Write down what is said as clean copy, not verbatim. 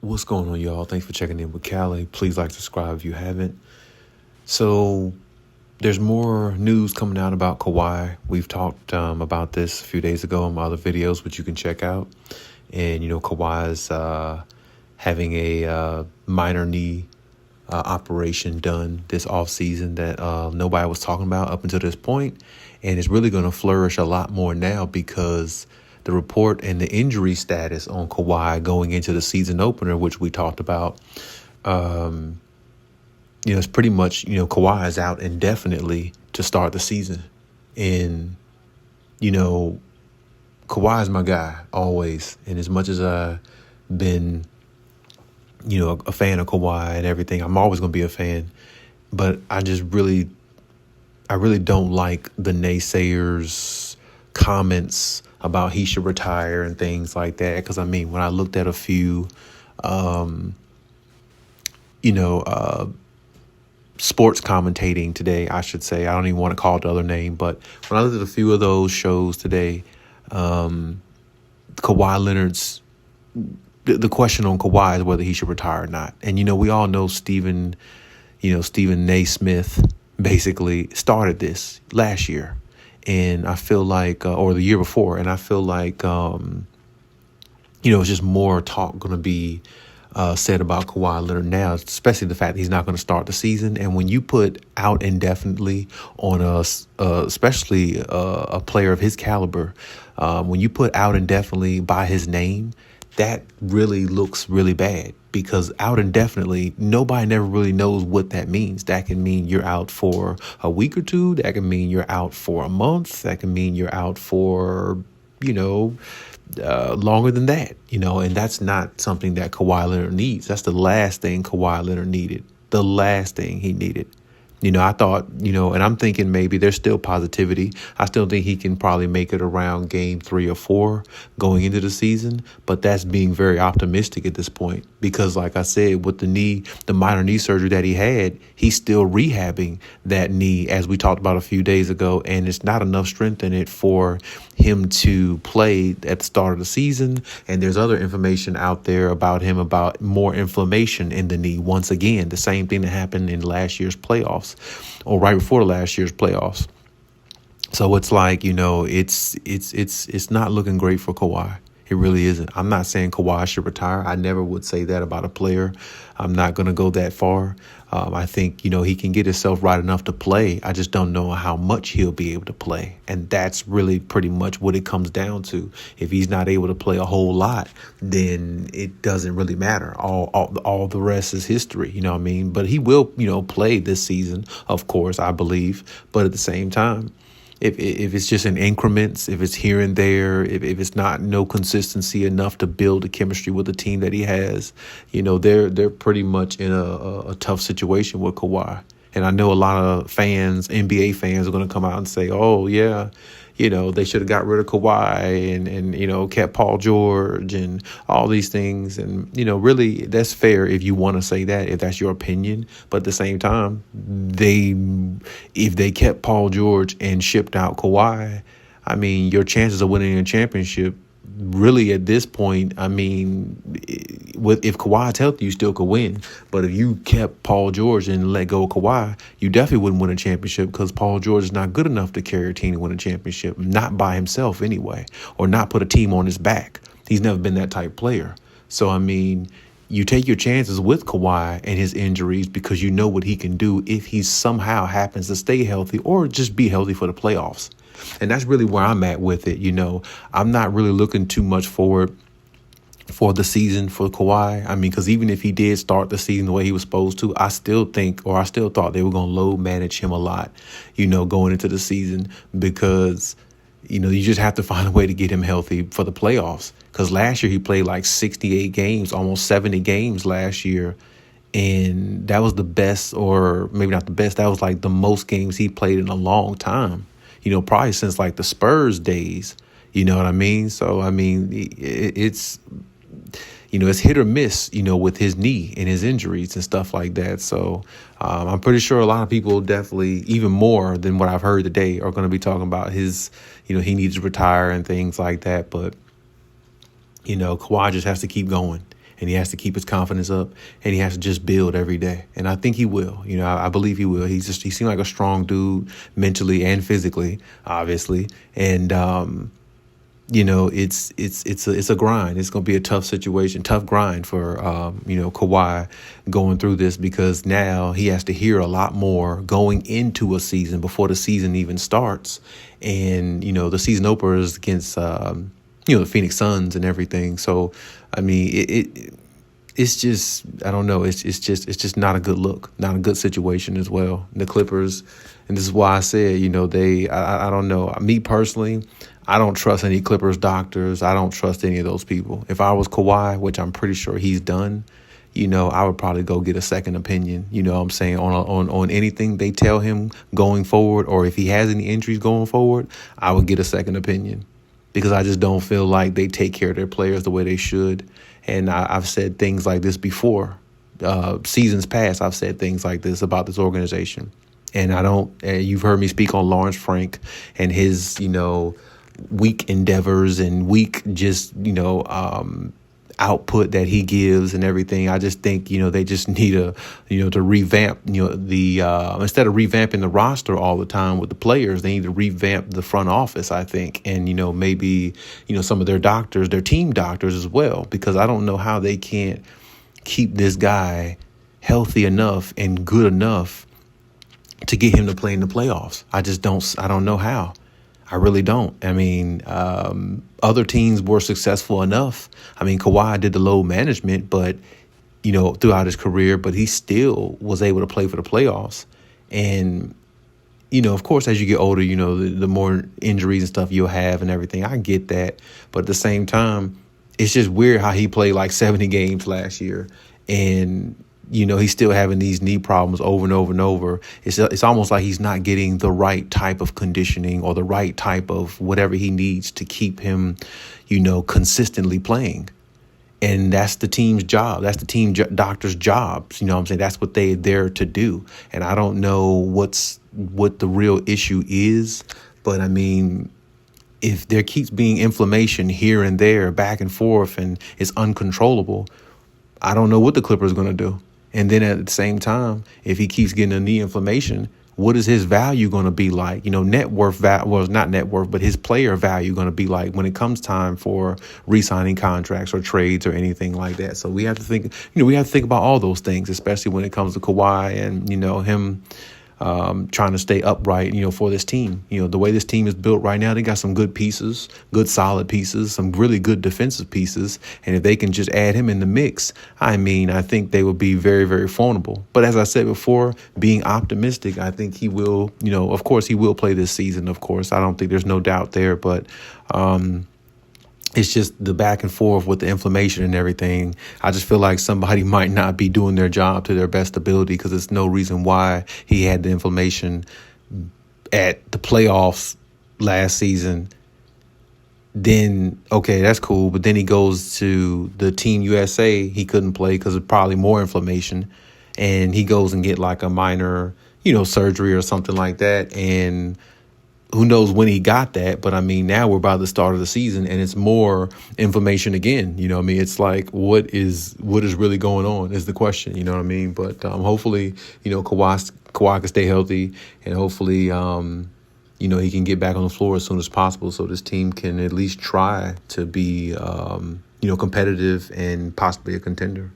What's going on, y'all? Thanks for checking in with Callie. Please subscribe if you haven't. So there's more news coming out about Kawhi. We've talked about this a few days ago in my other videos, which you can check out. And, Kawhi is having a minor knee operation done this offseason that nobody was talking about up until this point. And it's really going to flourish a lot more now because the report and the injury status on Kawhi going into the season opener, which we talked about, it's pretty much, Kawhi is out indefinitely to start the season. And, Kawhi is my guy always. And as much as I've been, a fan of Kawhi and everything, I'm always going to be a fan. But I really don't like the naysayers' comments about he should retire and things like that. Because, when I looked at a few, sports commentating today, I should say, I don't even want to call it the other name, but when I looked at a few of those shows today, Kawhi Leonard's, the question on Kawhi is whether he should retire or not. And, we all know Stephen Naismith basically started this last year. And I feel like, or the year before, and I feel like, it's just more talk going to be said about Kawhi Leonard now, especially the fact that he's not going to start the season. And when you put out indefinitely on especially a player of his caliber, when you put out indefinitely by his name, that really looks really bad. Because out indefinitely, nobody never really knows what that means. That can mean you're out for a week or two. That can mean you're out for a month. That can mean you're out for, longer than that, and that's not something that Kawhi Leonard needs. That's the last thing Kawhi Leonard needed. The last thing he needed. I thought, and I'm thinking maybe there's still positivity. I still think he can probably make it around game 3 or 4 going into the season. But that's being very optimistic at this point because, like I said, with the minor knee surgery that he had, he's still rehabbing that knee, as we talked about a few days ago. And it's not enough strength in it for him to play at the start of the season. And there's other information out there about him about more inflammation in the knee. Once again, the same thing that happened in last year's playoffs or right before last year's playoffs. So it's like, it's not looking great for Kawhi. It really isn't. I'm not saying Kawhi should retire. I never would say that about a player. I'm not going to go that far. I think, he can get himself right enough to play. I just don't know how much he'll be able to play. And that's really pretty much what it comes down to. If he's not able to play a whole lot, then it doesn't really matter. All the rest is history, But he will, play this season, of course, I believe. But at the same time, if it's just in increments, if it's here and there, if it's not no consistency enough to build a chemistry with the team that he has, they're pretty much in a tough situation with Kawhi. And I know a lot of fans, NBA fans, are going to come out and say, oh, yeah, they should have got rid of Kawhi and kept Paul George and all these things. And, really, that's fair if you want to say that, if that's your opinion. But at the same time, if they kept Paul George and shipped out Kawhi, your chances of winning a championship really at this point, if Kawhi's healthy, you still could win. But if you kept Paul George and let go of Kawhi, you definitely wouldn't win a championship because Paul George is not good enough to carry a team to win a championship, not by himself anyway, or not put a team on his back. He's never been that type player. So, you take your chances with Kawhi and his injuries because you know what he can do if he somehow happens to stay healthy or just be healthy for the playoffs. And that's really where I'm at with it. I'm not really looking too much forward for the season for Kawhi. Because even if he did start the season the way he was supposed to, I still thought they were going to load manage him a lot, going into the season because, you just have to find a way to get him healthy for the playoffs. Because last year he played like 68 games, almost 70 games last year. And that was the best, or maybe not the best, that was like the most games he played in a long time. Probably since like the Spurs days, you know what I mean? So, it's hit or miss, with his knee and his injuries and stuff like that. So I'm pretty sure a lot of people definitely, even more than what I've heard today, are going to be talking about his, he needs to retire and things like that. But, Kawhi just has to keep going. and he has to keep his confidence up, and he has to just build every day. And I think he will. I believe he will. He seemed like a strong dude mentally and physically, obviously. And it's a grind. It's going to be a tough situation, tough grind for Kawhi going through this, because now he has to hear a lot more going into a season before the season even starts. And the season opener is against the Phoenix Suns and everything. So I mean, it's just, I don't know. It's just not a good look, not a good situation as well. The Clippers, and this is why I said, I don't know. Me personally, I don't trust any Clippers doctors. I don't trust any of those people. If I was Kawhi, which I'm pretty sure he's done, I would probably go get a second opinion. What I'm saying, on anything they tell him going forward, or if he has any injuries going forward, I would get a second opinion, because I just don't feel like they take care of their players the way they should. And I've said things like this before. Seasons past, I've said things like this about this organization. And you've heard me speak on Lawrence Frank and his, weak endeavors and weak output that he gives and everything. I just think, they just need to revamp, instead of revamping the roster all the time with the players, they need to revamp the front office, I think. And, maybe, some of their doctors, their team doctors as well, because I don't know how they can't keep this guy healthy enough and good enough to get him to play in the playoffs. I don't know how. I really don't. I mean, other teams were successful enough. I mean, Kawhi did the load management, but, throughout his career, but he still was able to play for the playoffs. And, of course, as you get older, the more injuries and stuff you'll have and everything. I get that. But at the same time, it's just weird how he played like 70 games last year. And, he's still having these knee problems over and over and over. It's almost like he's not getting the right type of conditioning or the right type of whatever he needs to keep him, consistently playing. And that's the team's job. That's the team doctor's jobs. What I'm saying? That's what they're there to do. And I don't know what the real issue is. But I mean, if there keeps being inflammation here and there, back and forth, and it's uncontrollable, I don't know what the Clippers are going to do. And then at the same time, if he keeps getting a knee inflammation, what is his value going to be like? Net worth, not net worth, but his player value going to be like when it comes time for re-signing contracts or trades or anything like that. So we have to think, about all those things, especially when it comes to Kawhi and, him trying to stay upright, for this team. The way this team is built right now, they got some good pieces, good solid pieces, some really good defensive pieces. And if they can just add him in the mix, I think they will be very, very formidable. But as I said before, being optimistic, I think he will, of course, he will play this season. Of course, I don't think there's no doubt there. But it's just the back and forth with the inflammation and everything. I just feel like somebody might not be doing their job to their best ability, because there's no reason why he had the inflammation at the playoffs last season. Then, okay, that's cool. But then he goes to the Team USA. He couldn't play because of probably more inflammation. And he goes and get like a minor, surgery or something like that. And who knows when he got that, but I mean, now we're about the start of the season and it's more information again. It's like, what is really going on is the question, But hopefully, Kawhi can stay healthy, and hopefully, he can get back on the floor as soon as possible, so this team can at least try to be, competitive and possibly a contender.